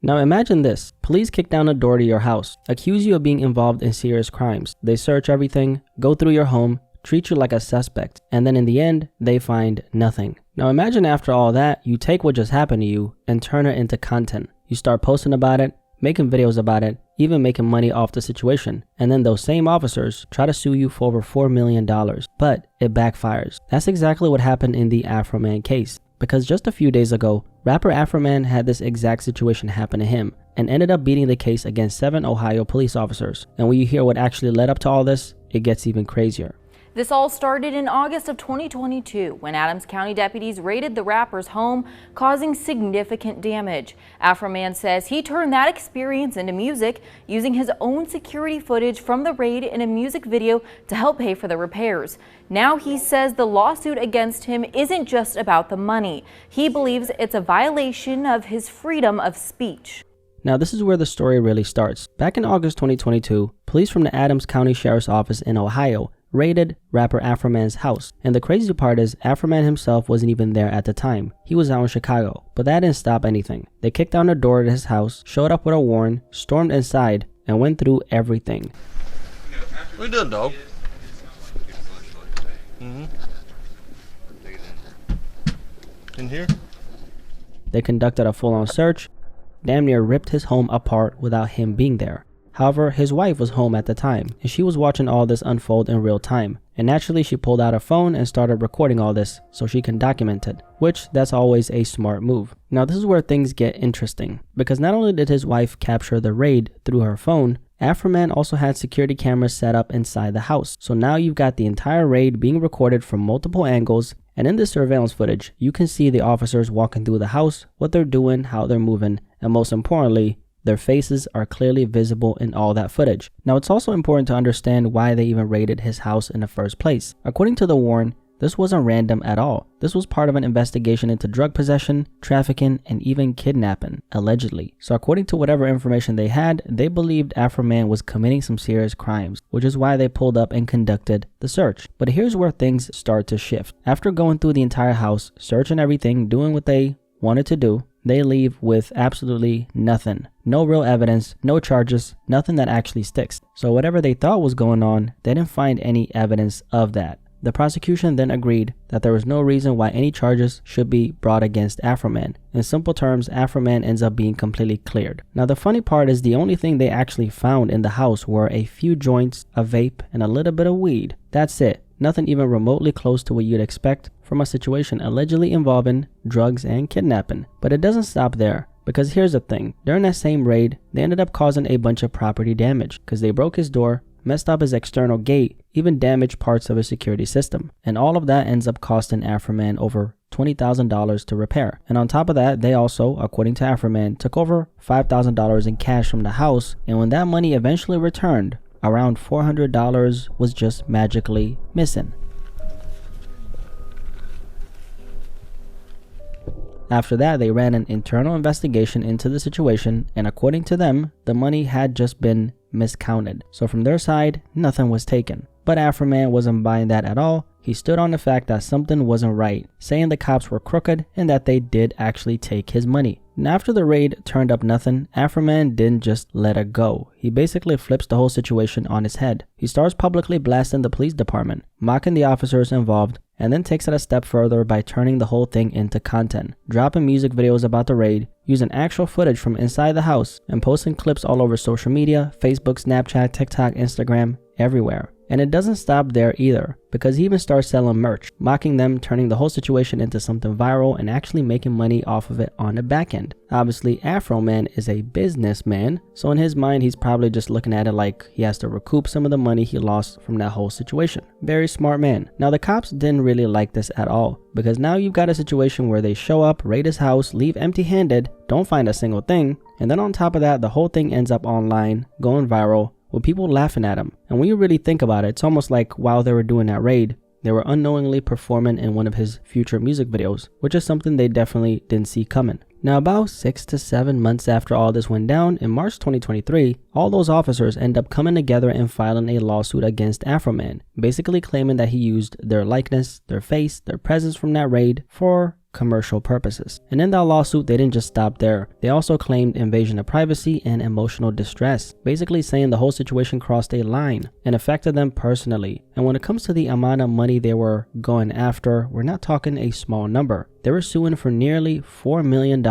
Now imagine this. Police kick down a door to your house, accuse you of being involved in serious crimes. They search everything, go through your home, treat you like a suspect, and then in the end, they find nothing. Now imagine after all that, you take what just happened to you and turn it into content. You start posting about it, making videos about it, even making money off the situation. And then those same officers try to sue you for over $4 million, but it backfires. That's exactly what happened in the Afroman case. Because just a few days ago, rapper Afroman had this exact situation happen to him and ended up beating the case against 7 Ohio police officers. And when you hear what actually led up to all this, it gets even crazier. This all started in August of 2022 when Adams County deputies raided the rapper's home, causing significant damage. Afroman says he turned that experience into music, using his own security footage from the raid in a music video to help pay for the repairs. Now he says the lawsuit against him isn't just about the money. He believes it's a violation of his freedom of speech. Now this is where the story really starts. Back in August 2022, police from the Adams County Sheriff's Office in Ohio raided rapper Afroman's house. And the crazy part is Afroman himself wasn't even there at the time. He was out in Chicago. But that didn't stop anything. They kicked down the door to his house, showed up with a warrant, stormed inside, and went through everything. What you doing, dog? In here? They conducted a full-on search, damn near ripped his home apart without him being there. However, his wife was home at the time, and she was watching all this unfold in real time. And naturally, she pulled out her phone and started recording all this so she can document it, which that's always a smart move. Now this is where things get interesting, because not only did his wife capture the raid through her phone, Afroman also had security cameras set up inside the house. So now you've got the entire raid being recorded from multiple angles, and in this surveillance footage, you can see the officers walking through the house, what they're doing, how they're moving, and most importantly, their faces are clearly visible in all that footage. Now it's also important to understand why they even raided his house in the first place. According to the warrant, this wasn't random at all. This was part of an investigation into drug possession, trafficking, and even kidnapping, allegedly. So according to whatever information they had, they believed Afroman was committing some serious crimes, which is why they pulled up and conducted the search. But here's where things start to shift. After going through the entire house, searching everything, doing what they wanted to do, they leave with absolutely nothing. No real evidence, no charges, nothing that actually sticks. So whatever they thought was going on, they didn't find any evidence of that. The prosecution then agreed that there was no reason why any charges should be brought against Afroman. In simple terms, Afroman ends up being completely cleared. Now the funny part is the only thing they actually found in the house were a few joints, a vape, and a little bit of weed. That's it. Nothing even remotely close to what you'd expect from a situation allegedly involving drugs and kidnapping. But it doesn't stop there, because here's the thing. During that same raid, they ended up causing a bunch of property damage because they broke his door, messed up his external gate, even damaged parts of his security system. And all of that ends up costing Afroman over $20,000 to repair. And on top of that, they also, according to Afroman, took over $5,000 in cash from the house, and when that money eventually returned, around $400 was just magically missing. After that, they ran an internal investigation into the situation, and according to them, the money had just been miscounted. So from their side, nothing was taken. But Afroman wasn't buying that at all. He stood on the fact that something wasn't right, saying the cops were crooked and that they did actually take his money. And after the raid turned up nothing, Afroman didn't just let it go. He basically flips the whole situation on its head. He starts publicly blasting the police department, mocking the officers involved, and then takes it a step further by turning the whole thing into content, dropping music videos about the raid, using actual footage from inside the house, and posting clips all over social media, Facebook, Snapchat, TikTok, Instagram, everywhere. And it doesn't stop there either, because he even starts selling merch, mocking them, turning the whole situation into something viral and actually making money off of it on the back end. Obviously, Afroman is a businessman, so in his mind he's probably just looking at it like he has to recoup some of the money he lost from that whole situation. Very smart man. Now the cops didn't really like this at all, because now you've got a situation where they show up, raid his house, leave empty-handed, don't find a single thing, and then on top of that, the whole thing ends up online, going viral, with people laughing at him. And when you really think about it, it's almost like while they were doing that raid, they were unknowingly performing in one of his future music videos, which is something they definitely didn't see coming. Now about 6 to 7 months after all this went down, in March 2023, all those officers end up coming together and filing a lawsuit against Afroman, basically claiming that he used their likeness, their face, their presence from that raid for commercial purposes. And in that lawsuit, they didn't just stop there. They also claimed invasion of privacy and emotional distress, basically saying the whole situation crossed a line and affected them personally. And when it comes to the amount of money they were going after, we're not talking a small number. They were suing for nearly $4 million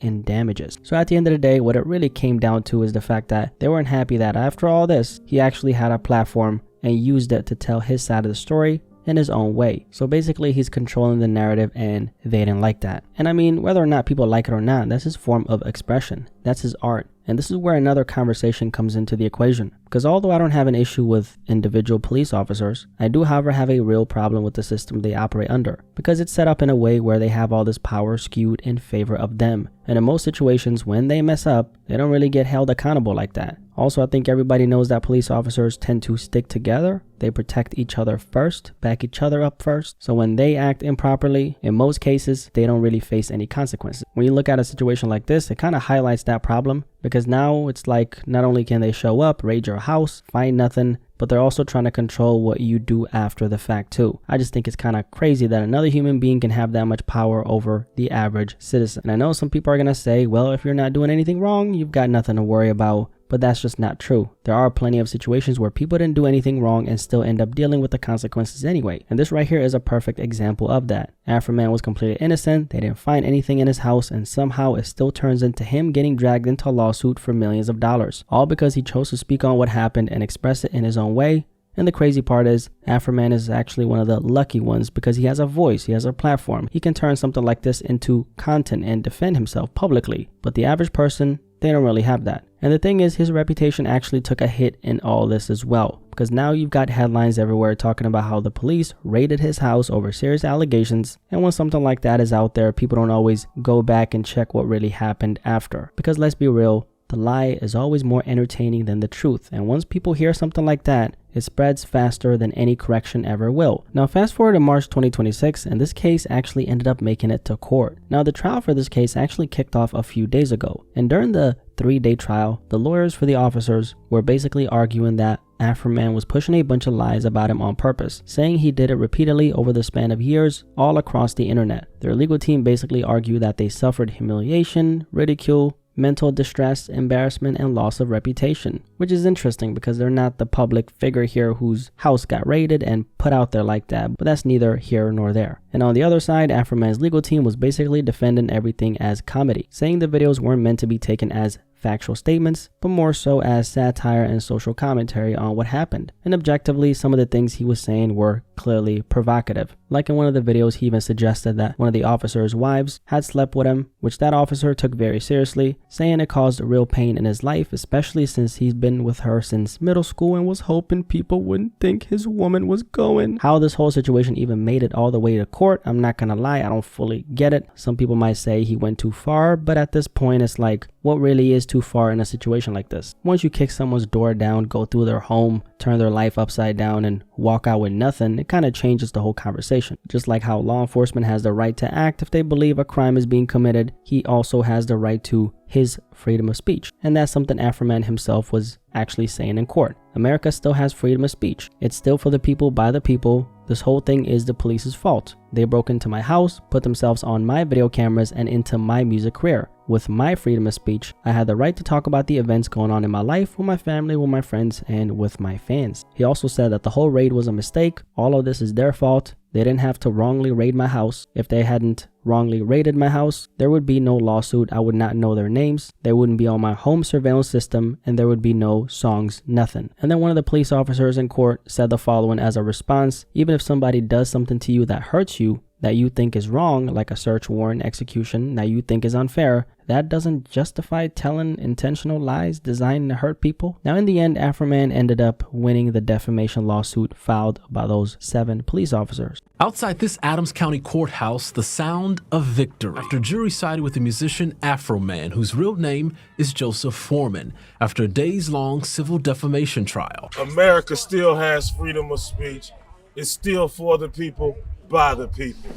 in damages. So at the end of the day, what it really came down to is the fact that they weren't happy that after all this, he actually had a platform and used it to tell his side of the story in his own way. So basically he's controlling the narrative, and they didn't like that. And I mean, whether or not people like it or not, that's his form of expression. That's his art. And this is where another conversation comes into the equation. Because although I don't have an issue with individual police officers, I do however have a real problem with the system they operate under. Because it's set up in a way where they have all this power skewed in favor of them. And in most situations, when they mess up, they don't really get held accountable like that. Also, I think everybody knows that police officers tend to stick together. They protect each other first, back each other up first. So when they act improperly, in most cases, they don't really face any consequences. When you look at a situation like this, it kind of highlights that problem, because now it's like not only can they show up, raid your house, find nothing, but they're also trying to control what you do after the fact too. I just think it's kind of crazy that another human being can have that much power over the average citizen. And I know some people are going to say, well, if you're not doing anything wrong, you've got nothing to worry about. But that's just not true. There are plenty of situations where people didn't do anything wrong and still end up dealing with the consequences anyway. And this right here is a perfect example of that. Afroman was completely innocent, they didn't find anything in his house, and somehow it still turns into him getting dragged into a lawsuit for millions of dollars. All because he chose to speak on what happened and express it in his own way. And the crazy part is, Afroman is actually one of the lucky ones because he has a voice, he has a platform. He can turn something like this into content and defend himself publicly. But the average person, they don't really have that. And the thing is, his reputation actually took a hit in all this as well, because now you've got headlines everywhere talking about how the police raided his house over serious allegations. And when something like that is out there, people don't always go back and check what really happened after. Because let's be real, the lie is always more entertaining than the truth. And once people hear something like that, it spreads faster than any correction ever will. Now fast forward to March 2026, and this case actually ended up making it to court. Now the trial for this case actually kicked off a few days ago. And during the 3-day trial, the lawyers for the officers were basically arguing that Afroman was pushing a bunch of lies about him on purpose, saying he did it repeatedly over the span of years all across the internet. Their legal team basically argued that they suffered humiliation, ridicule, mental distress, embarrassment, and loss of reputation, which is interesting because they're not the public figure here whose house got raided and put out there like that, but that's neither here nor there. And on the other side, Afroman's legal team was basically defending everything as comedy, saying the videos weren't meant to be taken as factual statements, but more so as satire and social commentary on what happened. And objectively, some of the things he was saying were clearly provocative. Like in one of the videos, he even suggested that one of the officer's wives had slept with him, which that officer took very seriously, saying it caused real pain in his life, especially since he's been with her since middle school and was hoping people wouldn't think his woman was going. How this whole situation even made it all the way to court, I'm not gonna lie, I don't fully get it. Some people might say he went too far, but at this point it's like, what really is too far in a situation like this? Once you kick someone's door down, go through their home, turn their life upside down, and walk out with nothing, it kind of changes the whole conversation. Just like how law enforcement has the right to act if they believe a crime is being committed, he also has the right to his freedom of speech. And that's something Afroman himself was actually saying in court. America still has freedom of speech. It's still for the people, by the people. This whole thing is the police's fault. They broke into my house, put themselves on my video cameras and into my music career. With my freedom of speech, I had the right to talk about the events going on in my life, with my family, with my friends, and with my fans. He also said that the whole raid was a mistake. All of this is their fault. They didn't have to wrongly raid my house. If they hadn't wrongly raided my house, there would be no lawsuit. I would not know their names. They wouldn't be on my home surveillance system, and there would be no songs, nothing. And then one of the police officers in court said the following as a response: even if somebody does something to you that hurts you, that you think is wrong, like a search warrant execution that you think is unfair, that doesn't justify telling intentional lies designed to hurt people. Now in the end, Afroman ended up winning the defamation lawsuit filed by those 7 police officers. Outside this Adams County courthouse, the sound of victory after jury sided with the musician Afroman, whose real name is Joseph Foreman, after a days-long civil defamation trial. America still has freedom of speech. It's still for the people, by the people.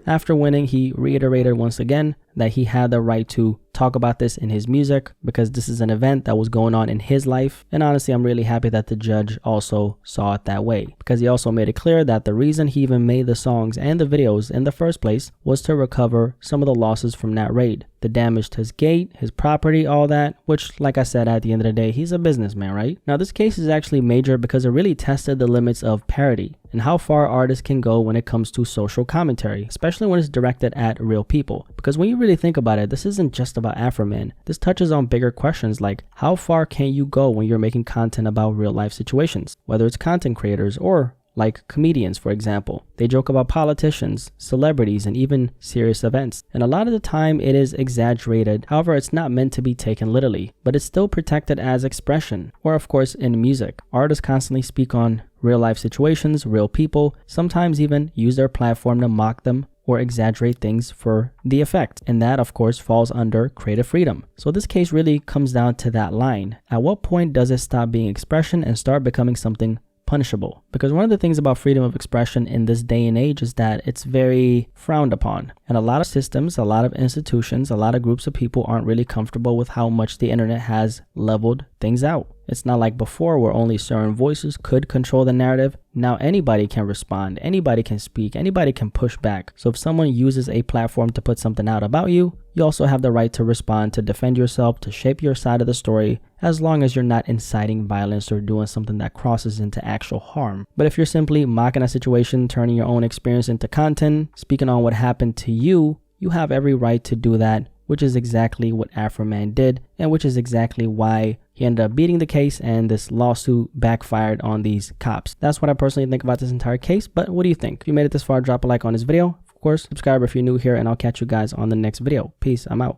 After winning, he reiterated once again that he had the right to talk about this in his music because this is an event that was going on in his life. And honestly, I'm really happy that the judge also saw it that way, because he also made it clear that the reason he even made the songs and the videos in the first place was to recover some of the losses from that raid, the damage to his gate, his property, all that, which, like I said, at the end of the day, he's a businessman, right? Now, this case is actually major because it really tested the limits of parody and how far artists can go when it comes to social commentary, especially when it's directed at real people. Because when you really think about it, this isn't just about Afroman. This touches on bigger questions like how far can you go when you're making content about real life situations, whether it's content creators or like comedians, for example. They joke about politicians, celebrities, and even serious events. And a lot of the time it is exaggerated. However, it's not meant to be taken literally, but it's still protected as expression. Or of course in music, artists constantly speak on real life situations, real people, sometimes even use their platform to mock them or exaggerate things for the effect. And that of course falls under creative freedom. So this case really comes down to that line. At what point does it stop being expression and start becoming something punishable? Because one of the things about freedom of expression in this day and age is that it's very frowned upon. And a lot of systems, a lot of institutions, a lot of groups of people aren't really comfortable with how much the internet has leveled things out. It's not like before where only certain voices could control the narrative. Now anybody can respond, anybody can speak, anybody can push back. So if someone uses a platform to put something out about you, you also have the right to respond, to defend yourself, to shape your side of the story, as long as you're not inciting violence or doing something that crosses into actual harm. But if you're simply mocking a situation, turning your own experience into content, speaking on what happened to you, you have every right to do that, which is exactly what Afroman did, and which is exactly why he ended up beating the case and this lawsuit backfired on these cops. That's what I personally think about this entire case, but what do you think? If you made it this far, drop a like on this video. Of course, subscribe if you're new here, and I'll catch you guys on the next video. Peace, I'm out.